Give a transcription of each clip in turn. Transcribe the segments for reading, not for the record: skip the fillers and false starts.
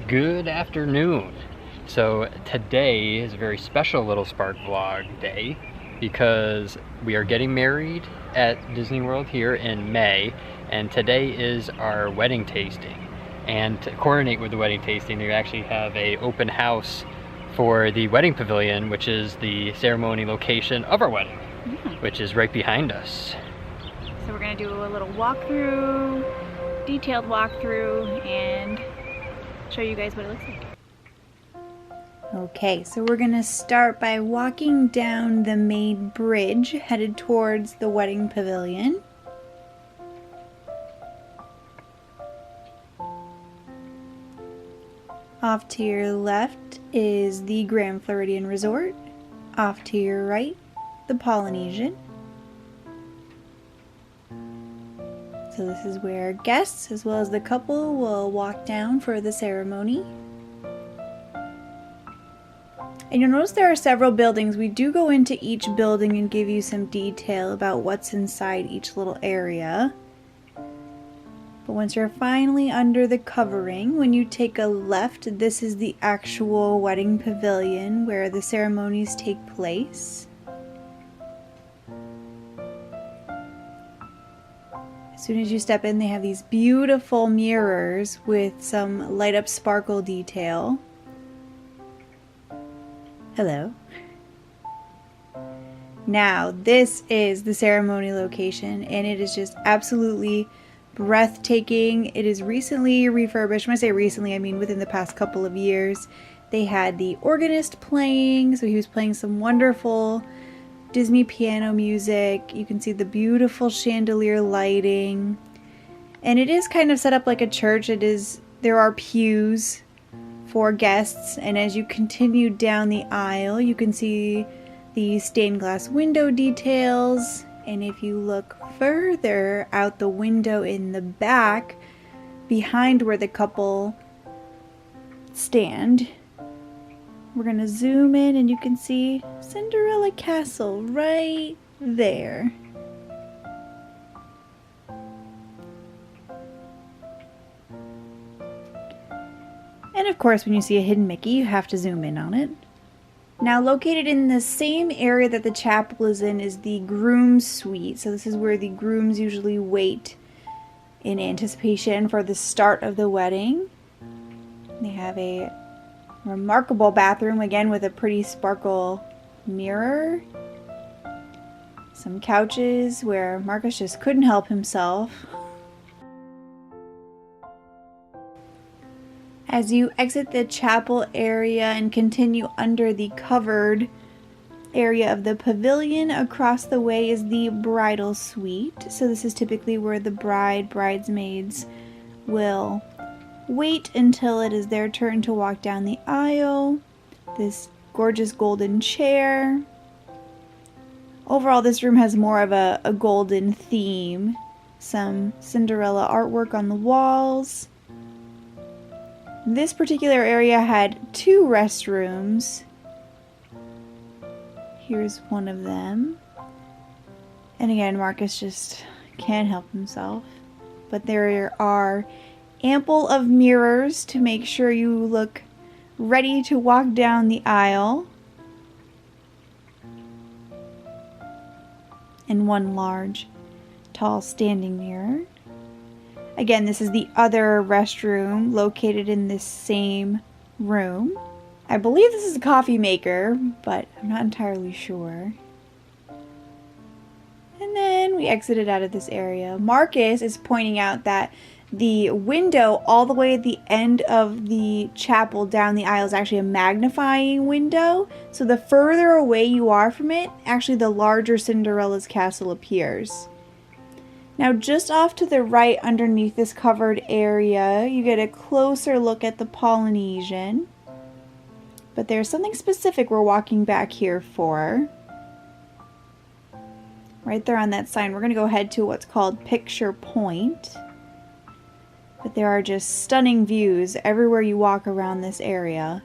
Good afternoon. So today is a very special little Spark Vlog day because we are getting married at Disney World here in May, and today is our wedding tasting. And to coordinate with the wedding tasting, we actually have a open house for the Wedding Pavilion, which is the ceremony location of our wedding, which is right behind us. So we're gonna do a little walkthrough, detailed walkthrough, and show you guys what it looks like. Okay, so we're gonna start by walking down the main bridge headed towards the Wedding Pavilion. Off to your left is the Grand Floridian Resort. Off to your right, the Polynesian. So this is where guests as well as the couple will walk down for the ceremony. And you'll notice there are several buildings. We do go into each building and give you some detail about what's inside each little area. But once you're finally under the covering, when you take a left, this is the actual wedding pavilion where the ceremonies take place. As soon as you step in, they have these beautiful mirrors with some light up sparkle detail. Hello. Now, this is the ceremony location, and it is just absolutely breathtaking. It is recently refurbished. When I say recently, I mean within the past couple of years. They had the organist playing, so he was playing some wonderful Disney piano music. You can see the beautiful chandelier lighting, and it is kind of set up like a church. There are pews for guests, and as you continue down the aisle, you can see the stained glass window details. And if you look further out the window in the back, behind where the couple stand, we're gonna zoom in and you can see Cinderella Castle right there. And of course, when you see a hidden Mickey, you have to zoom in on it. Now, located in the same area that the chapel is in is the Groom suite. So this is where the grooms usually wait in anticipation for the start of the wedding. They have a remarkable bathroom, again with a pretty sparkle mirror. Some couches where Marcus just couldn't help himself. As you exit the chapel area and continue under the covered area of the pavilion, across the way is the bridal suite. So this is typically where the bridesmaids will wait until it is their turn to walk down the aisle. This gorgeous golden chair. Overall, this room has more of a golden theme. Some Cinderella artwork on the walls. This particular area had two restrooms. Here's one of them. And again, Marcus just can't help himself. But there are ample of mirrors to make sure you look ready to walk down the aisle. And one large, tall standing mirror. Again, this is the other restroom located in this same room. I believe this is a coffee maker, but I'm not entirely sure. And then we exited out of this area. Marcus is pointing out that the window all the way at the end of the chapel down the aisle is actually a magnifying window. So the further away you are from it, actually the larger Cinderella's castle appears. Now, just off to the right underneath this covered area, you get a closer look at the Polynesian. But there's something specific we're walking back here for. Right there on that sign, we're going to go ahead to what's called Picture Point. But there are just stunning views everywhere you walk around this area.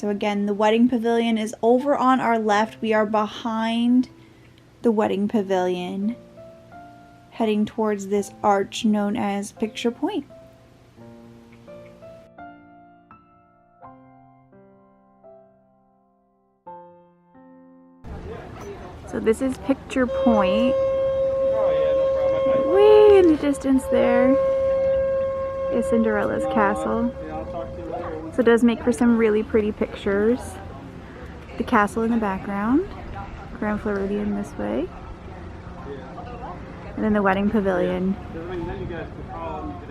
So again, the wedding pavilion is over on our left. We are behind the wedding pavilion. heading towards this arch known as Picture Point. So this is Picture Point. Way in the distance there is Cinderella's castle. So it does make for some really pretty pictures. The castle in the background, Grand Floridian this way, and then the Wedding Pavilion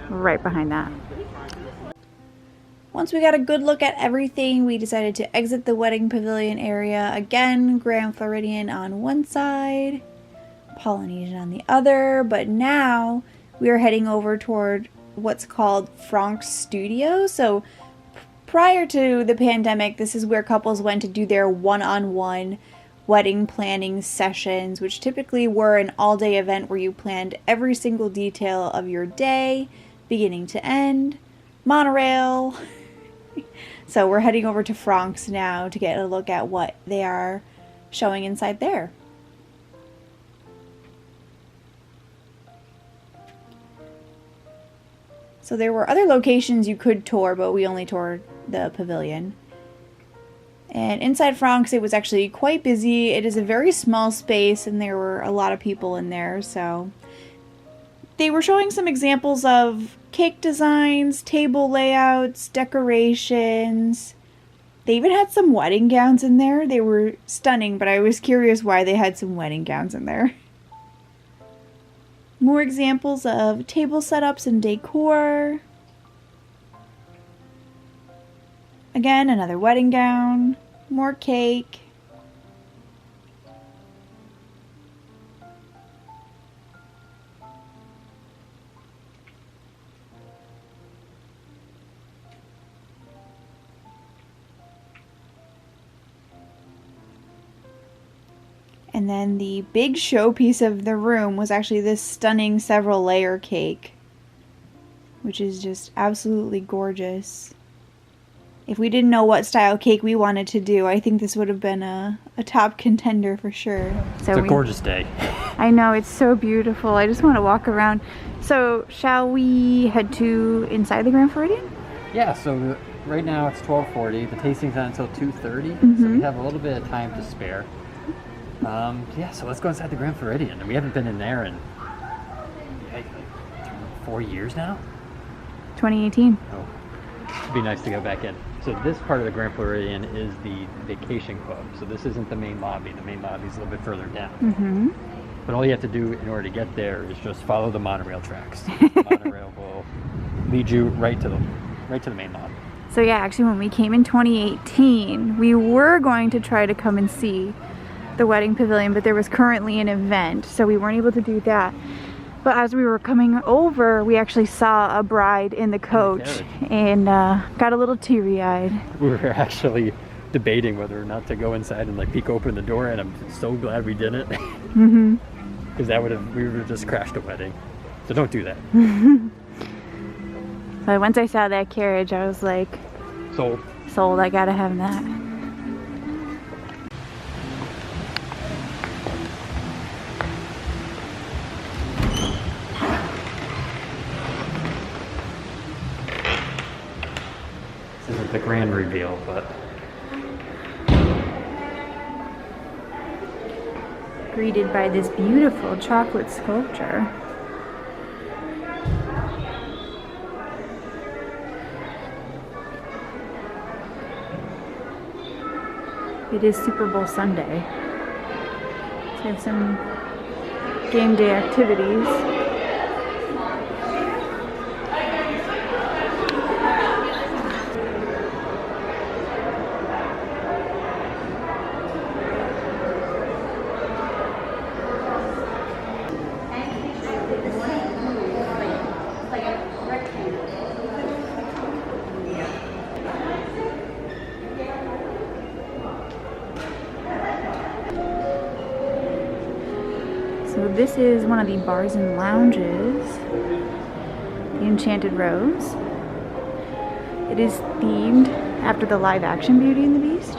right behind that. Once we got a good look at everything, we decided to exit the Wedding Pavilion area. Again, Grand Floridian on one side, Polynesian on the other, but now we are heading over toward what's called Frank's Studio. So prior to the pandemic, this is where couples went to do their one-on-one wedding planning sessions, which typically were an all-day event where you planned every single detail of your day, beginning to end, monorail. So we're heading over to Frank's now to get a look at what they are showing inside there. So there were other locations you could tour, but we only toured the pavilion. And inside Frank's, it was actually quite busy. It is a very small space and there were a lot of people in there, so they were showing some examples of cake designs, table layouts, decorations. They even had some wedding gowns in there. They were stunning, but I was curious why they had some wedding gowns in there. More examples of table setups and decor. Again, another wedding gown, more cake. And then the big showpiece of the room was actually this stunning several layer cake, which is just absolutely gorgeous. If we didn't know what style cake we wanted to do, I think this would have been a top contender for sure. So it's a gorgeous day. I know, it's so beautiful. I just want to walk around. So shall we head to inside the Grand Floridian? Yeah, so right now it's 12:40. The tasting's not until 2:30, so we have a little bit of time to spare. Yeah, so let's go inside the Grand Floridian. And we haven't been in there in 4 years now? 2018. Oh, it'd be nice to go back in. So this part of the Grand Floridian is the vacation club. So this isn't the main lobby. The main lobby is a little bit further down. But all you have to do in order to get there is just follow the monorail tracks. The monorail will lead you right to the main lobby. So yeah, actually when we came in 2018, we were going to try to come and see the Wedding Pavilion, but there was currently an event, so we weren't able to do that. But as we were coming over, we actually saw a bride in the coach and got a little teary-eyed. We were actually debating whether or not to go inside and like peek open the door, and I'm so glad we didn't. Because we would have just crashed a wedding. So don't do that. But once I saw that carriage, I was like, sold. Sold, I gotta have that. The grand reveal, but greeted by this beautiful chocolate sculpture. It is Super Bowl Sunday, so we have some game day activities. So this is one of the bars and lounges, the Enchanted Rose. It is themed after the live action Beauty and the Beast.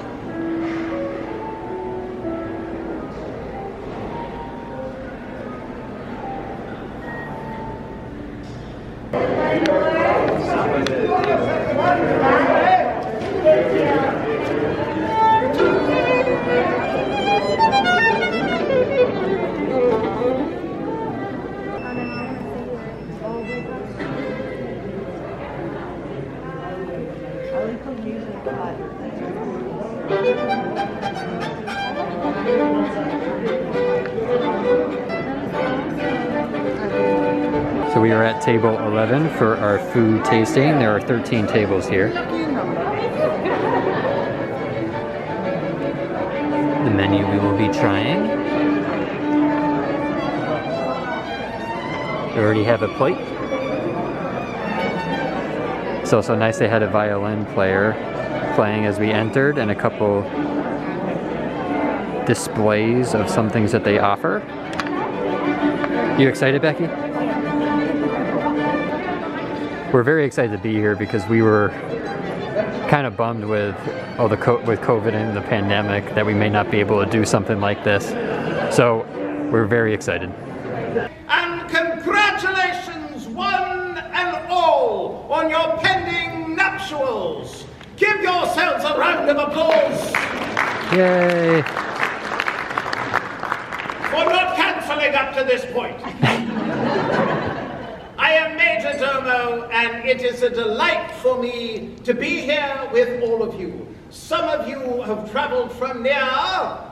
So we are at table 11 for our food tasting. There are 13 tables here. The menu we will be trying. We already have a plate. It's also nice they had a violin player playing as we entered and a couple displays of some things that they offer. You excited, Becky? We're very excited to be here because we were kind of bummed with with COVID and the pandemic that we may not be able to do something like this. So we're very excited. And congratulations, one and all, on your pending nuptials. Give yourselves a round of applause. Yay! For not cancelling up to this point. I am Major Domo, and it is a delight for me to be here with all of you. Some of you have traveled from near,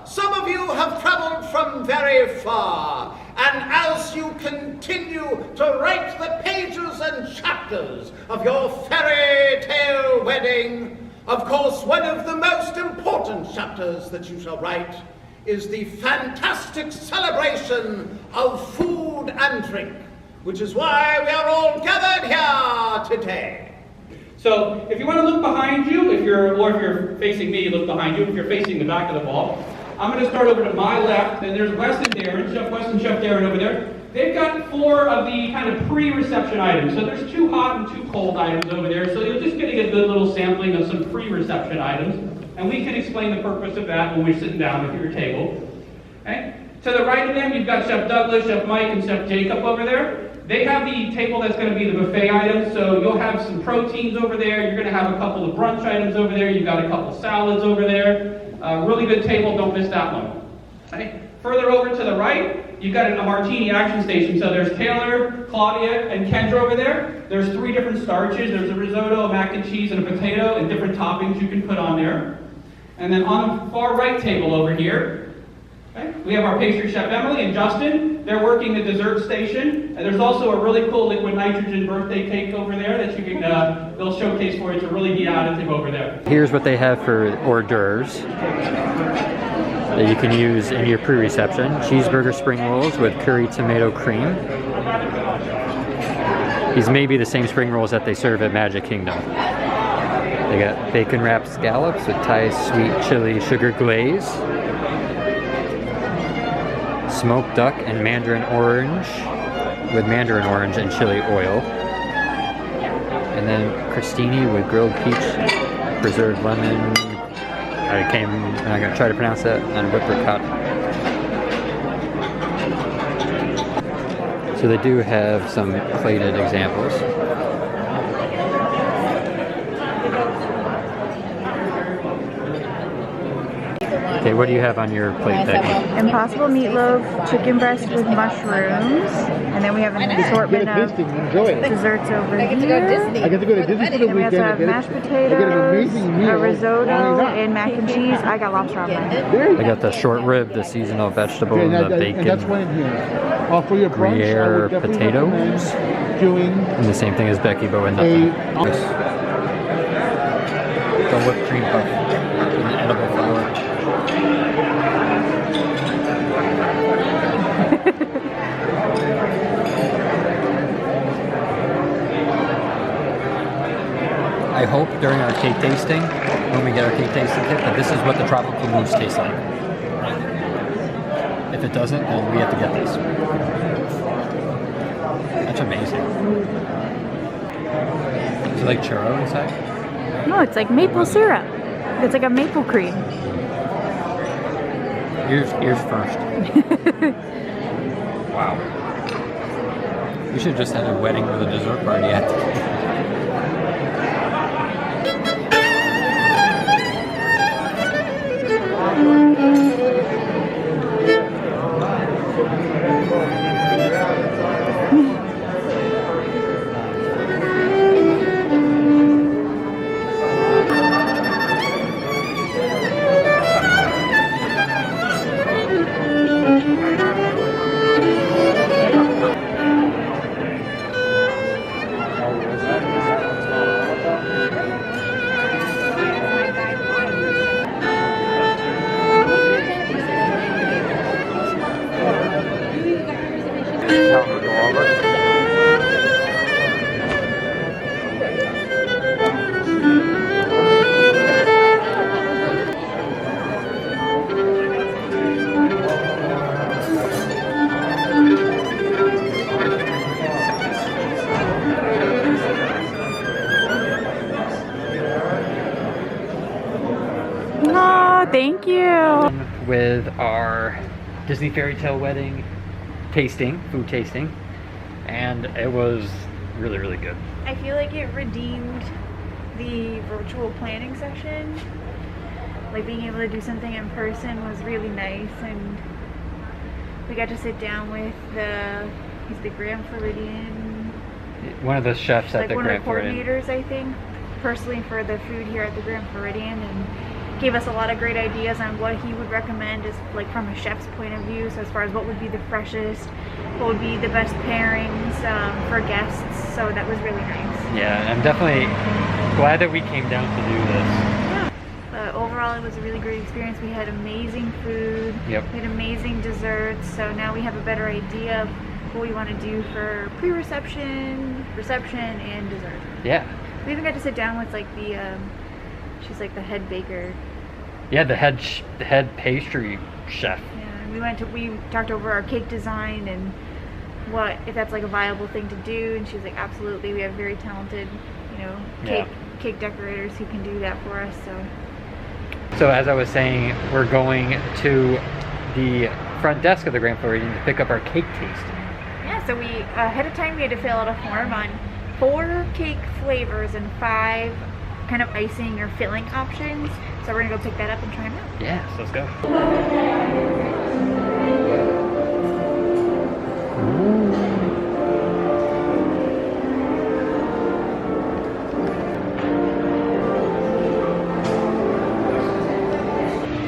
some of you have traveled from very far. And as you continue to write the pages and chapters of your fairy tale wedding, of course, one of the most important chapters that you shall write is the fantastic celebration of food and drink, which is why we are all gathered here today. So if you want to look behind you, if you're facing me, look behind you. If you're facing the back of the ball, I'm going to start over to my left, and there's Wes and Darren, Chef Wes and Chef Darren over there. They've got 4 of the kind of pre-reception items. So there's 2 hot and 2 cold items over there. So you're just getting a good little sampling of some pre-reception items. And we can explain the purpose of that when we're sitting down at your table. Okay? To the right of them, you've got Chef Douglas, Chef Mike, and Chef Jacob over there. They have the table that's going to be the buffet items, so you'll have some proteins over there. You're going to have a couple of brunch items over there. You've got a couple salads over there. Really good table, don't miss that one. Okay. Further over to the right, you've got a martini action station. So there's Taylor, Claudia, and Kendra over there. There's 3 different starches. There's a risotto, a mac and cheese, and a potato, and different toppings you can put on there. And then on the far right table over here, okay, we have our pastry chef Emily and Justin. They're working the dessert station. And there's also a really cool liquid nitrogen birthday cake over there that you can, they'll showcase for you. It's a really neat additive over there. Here's what they have for hors d'oeuvres that you can use in your pre-reception. Cheeseburger Spring Rolls with curry tomato cream. These may be the same spring rolls that they serve at Magic Kingdom. They got bacon wrapped scallops with Thai sweet chili sugar glaze. Smoked duck and mandarin orange with mandarin orange and chili oil. And then crostini with grilled peach, preserved lemon. I'm not going to try to pronounce that, and whipped ricotta. So they do have some plated examples. Okay, what do you have on your plate, Becky? Impossible meatloaf, chicken breast with mushrooms, and then we have an assortment of desserts over here. I get to go to Disney for the And we also weekend. have mashed potatoes, a risotto, and mac and cheese. I got lobster on mine. I got the short rib, the seasonal vegetable, And the bacon, that's one in here. For your brunch, Gruyere I would definitely potatoes, recommend doing and the same thing as Becky, but with nothing. Dole Whip Cream Puff, an edible flour. I hope during our cake tasting, when we get our cake tasting kit, that this is what the tropical mousse tastes like. If it doesn't, then we have to get this. That's amazing. Is it like churro inside? No, it's like maple syrup. It's like a maple cream. Ears first. Wow. We should just had a wedding with a dessert party at the Thank you. with our Disney Fairytale wedding food tasting, and it was really, really good. I feel like it redeemed the virtual planning session. Like being able to do something in person was really nice, and we got to sit down with he's the Grand Floridian. One of the chefs at the one Grand of the Floridian. coordinators, I think, personally for the food here at the Grand Floridian, and gave us a lot of great ideas on what he would recommend as like from a chef's point of view. So as far as what would be the freshest, what would be the best pairings for guests. So that was really nice. Yeah, I'm definitely glad that we came down to do this. Yeah. But overall, it was a really great experience. We had amazing food. Yep. We had amazing desserts. So now we have a better idea of what we want to do for pre-reception, reception, and dessert. Yeah. We even got to sit down with like she's like the head baker. Yeah, the head pastry chef. Yeah, and we talked over our cake design and if that's like a viable thing to do, and she was like, absolutely, we have very talented, cake decorators who can do that for us. So as I was saying, we're going to the front desk of the Grand Floridian to pick up our cake tasting. Yeah, so we ahead of time we had to fill out a form on 4 cake flavors and 5 kind of icing or filling options. So we're gonna go pick that up and try them out. Yes, let's go.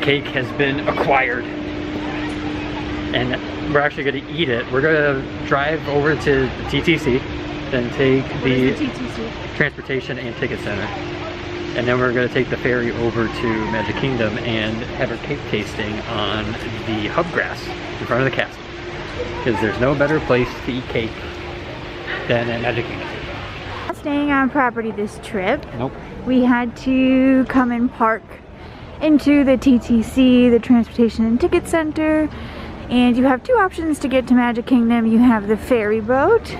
Cake has been acquired, and we're actually going to eat it. We're going to drive over to the TTC, then take the Transportation and Ticket Center, and then we're going to take the ferry over to Magic Kingdom and have our cake tasting on the hub grass in front of the castle, because there's no better place to eat cake than at Magic Kingdom. Staying on property this trip. Nope. We had to come and park into the TTC, the Transportation and Ticket Center, and you have 2 options to get to Magic Kingdom. You have the ferry boat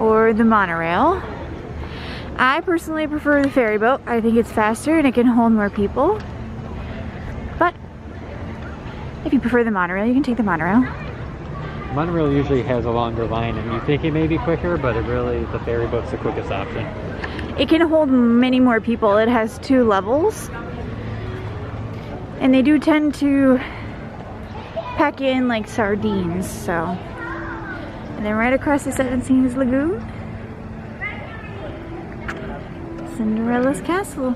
or the monorail. I personally prefer the ferry boat. I think it's faster and it can hold more people. But if you prefer the monorail, you can take the monorail. Monorail usually has a longer line, and you think it may be quicker, but the ferry boat's the quickest option. It can hold many more people. It has 2 levels. And they do tend to pack in like sardines, so. And then right across the Seven Seas Lagoon, Cinderella's Castle.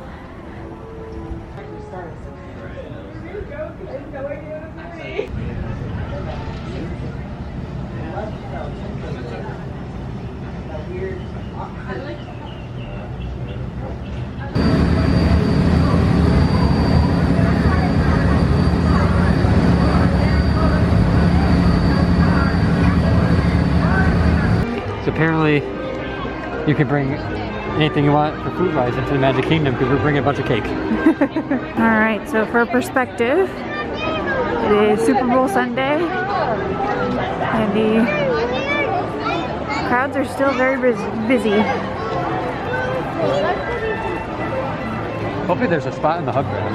So apparently you can bring anything you want for food-wise into the Magic Kingdom, because we're bringing a bunch of cake. Alright, so for perspective, it is Super Bowl Sunday, and the crowds are still very busy. Hopefully there's a spot in the hub grass.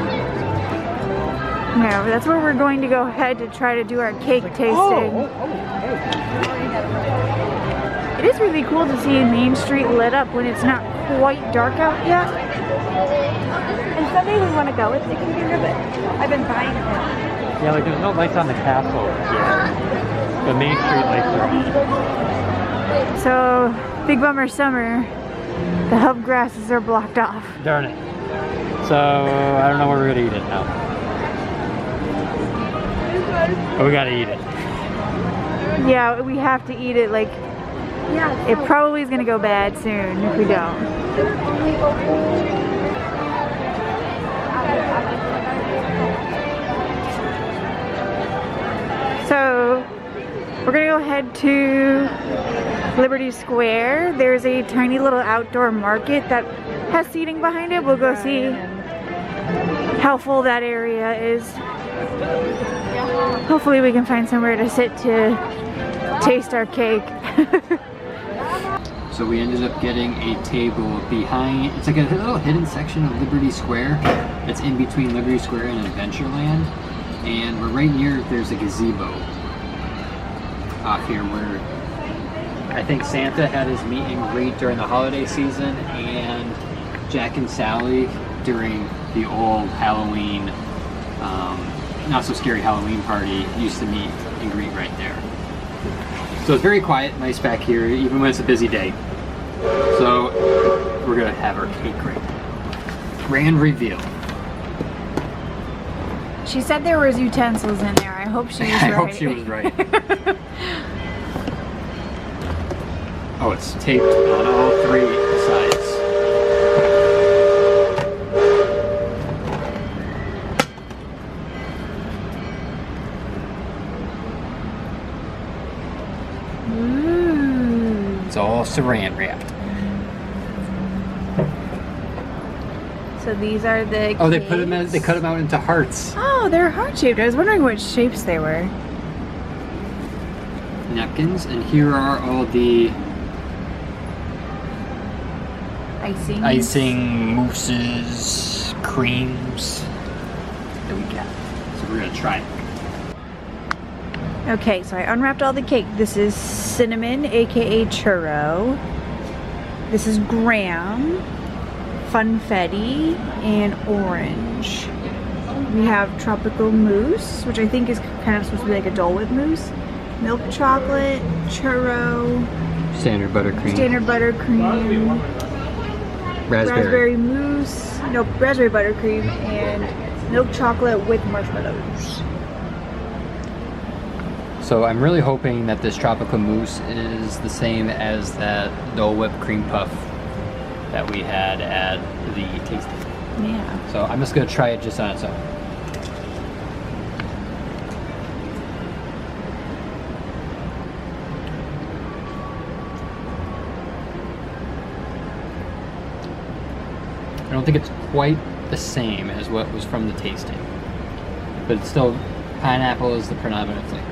No, that's where we're going to go ahead to try to do our cake tasting. It is really cool to see Main Street lit up when it's not quite dark out yet. And someday we want to go with Chicken Finger, but I've been buying it. Yeah, like there's no lights on the castle yet. The Main Street lights are on. So, big bummer summer. The hub grasses are blocked off. Darn it. So, I don't know where we're gonna eat it now. But we gotta eat it. Yeah, we have to eat it. Like, it probably is gonna go bad soon if we don't. So, we're gonna go head to Liberty Square. There's a tiny little outdoor market that has seating behind it. We'll go see how full that area is. Hopefully we can find somewhere to sit to taste our cake. So we ended up getting a table behind, it's like a little hidden section of Liberty Square. It's in between Liberty Square and Adventureland. And we're right near, there's a gazebo off here where I think Santa had his meet and greet during the holiday season, and Jack and Sally during the old Halloween, not so scary Halloween party, used to meet and greet right there. So it's very quiet, nice back here, even when it's a busy day. So we're gonna have our cake right now. Grand reveal. She said there was utensils in there. I hope she was right. I hope she was right. Oh, it's taped on all three sides. Ooh. It's all saran wrapped. So these are the Oh, they cakes. put them as, they cut them out into hearts. Oh, they're heart-shaped. I was wondering what shapes they were. Napkins, and here are all the icing, mousses, creams that we got. So we're gonna try it. Okay, so I unwrapped all the cake. This is cinnamon, aka churro. This is graham, funfetti, and orange. We have tropical mousse, which I think is kind of supposed to be like a Dole Whip mousse. Milk chocolate, churro, Standard buttercream. standard buttercream, raspberry mousse, no, raspberry buttercream, and milk chocolate with marshmallows. So I'm really hoping that this tropical mousse is the same as that Dole Whip Cream Puff that we had at the tasting. Yeah. So I'm just gonna try it just on its own. I don't think it's quite the same as what was from the tasting, but it's still, pineapple is the predominant flavor.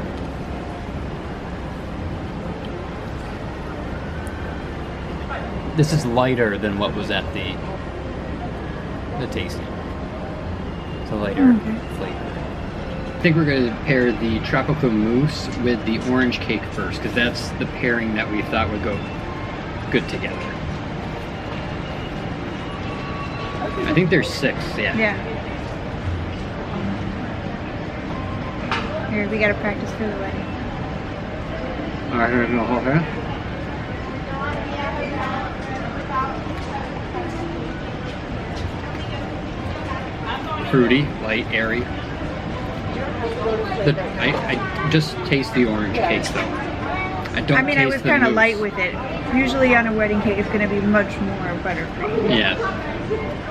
This is lighter than what was at the tasting. It's a lighter flavor. I think we're going to pair the tropical mousse with the orange cake first, because that's the pairing that we thought would go good together. I think there's 6, yeah. Yeah. Here, we gotta practice for the wedding. Alright, here's the whole thing. Fruity, light, airy. I just taste the orange cake though. I don't. I mean, I was kind of mousse. light with it. Usually on a wedding cake, it's gonna be much more buttercream. Yeah.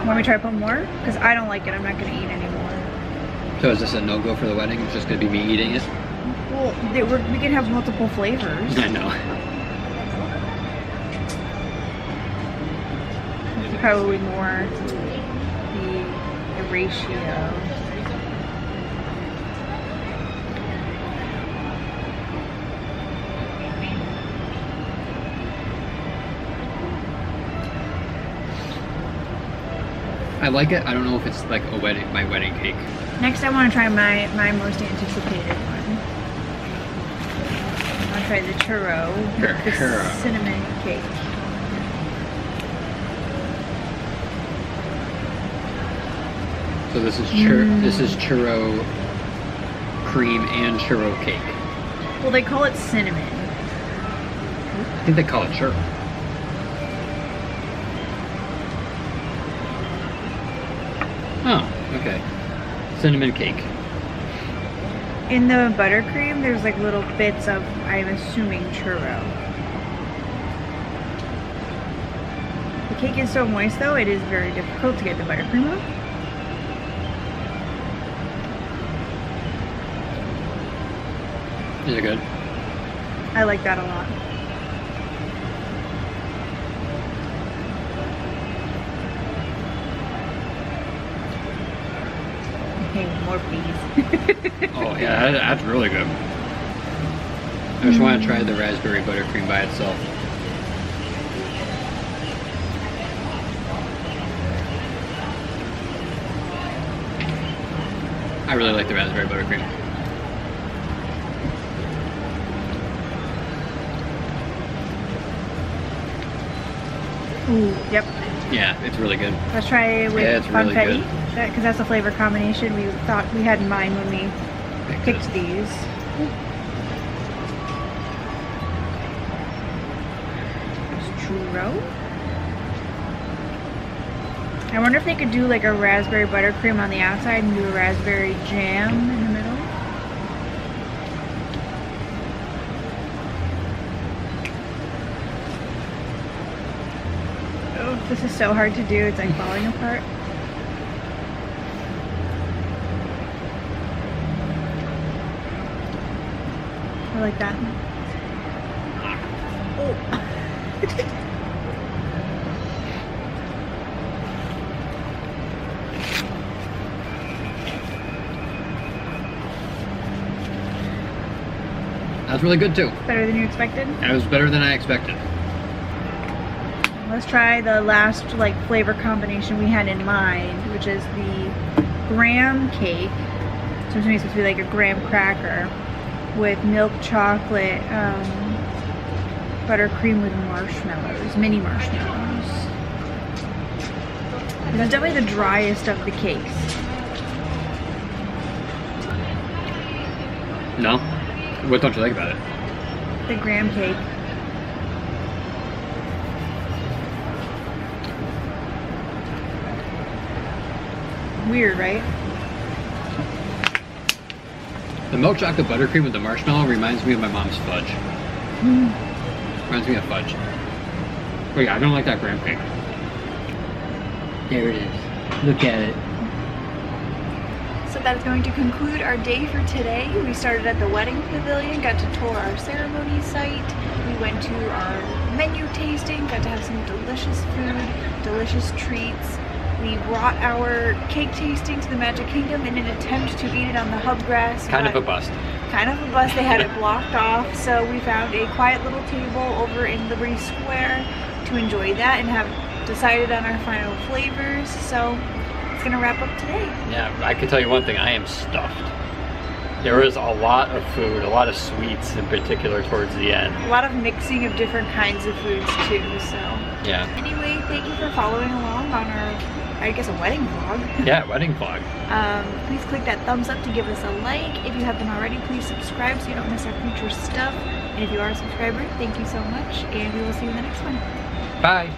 Want me to try to put more? Because I don't like it. I'm not gonna eat anymore. So is this a no-go for the wedding? It's just gonna be me eating it? Well, we can have multiple flavors. I know. It's probably more the ratio. I like it. I don't know if it's like my wedding cake. Next, I want to try my most anticipated one. try the churro, the cinnamon cake. So this is churro cream and churro cake. Well, they call it cinnamon. I think they call it churro. Oh, okay. Cinnamon cake. In the buttercream, there's like little bits of, I'm assuming, churro. The cake is so moist though, it is very difficult to get the buttercream off. Is it good? I like that a lot. Okay, more please. Oh yeah, that's really good. I just want to try the raspberry buttercream by itself. I really like the raspberry buttercream. Ooh, yep. Yeah, it's really good. Let's try it with Yeah, it's really confetti, good. because that's the flavor combination we thought we had in mind when we picked these. There's churro. I wonder if they could do like a raspberry buttercream on the outside and do a raspberry jam in the middle. Oh, this is so hard to do. It's like falling apart. I like that. Oh. That's really good too. Better than you expected? That was better than I expected. Let's try the last like flavor combination we had in mind, which is the graham cake. So it's supposed to be like a graham cracker with milk chocolate, buttercream with marshmallows, mini marshmallows. This is definitely the driest of the cakes. No? What don't you like about it? The graham cake. Weird, right? The milk chocolate buttercream with the marshmallow reminds me of my mom's fudge. Reminds me of fudge. But yeah, I don't like that graham cake. There it is. Look at it. So that's going to conclude our day for today. We started at the Wedding Pavilion, got to tour our ceremony site. We went to our menu tasting, got to have some delicious food, delicious treats. We brought our cake tasting to the Magic Kingdom in an attempt to eat it on the hub grass. Kind of a bust. Kind of a bust. They had it blocked off, so we found a quiet little table over in Liberty Square to enjoy that and have decided on our final flavors. So it's gonna wrap up today. Yeah, I can tell you one thing, I am stuffed. There was a lot of food, a lot of sweets in particular towards the end. A lot of mixing of different kinds of foods too, so. Yeah. Anyway, thank you for following along on our, I guess, a wedding vlog. Yeah, wedding vlog. Please click that thumbs up to give us a like. If you haven't already, please subscribe so you don't miss our future stuff. And if you are a subscriber, thank you so much, and we will see you in the next one. Bye.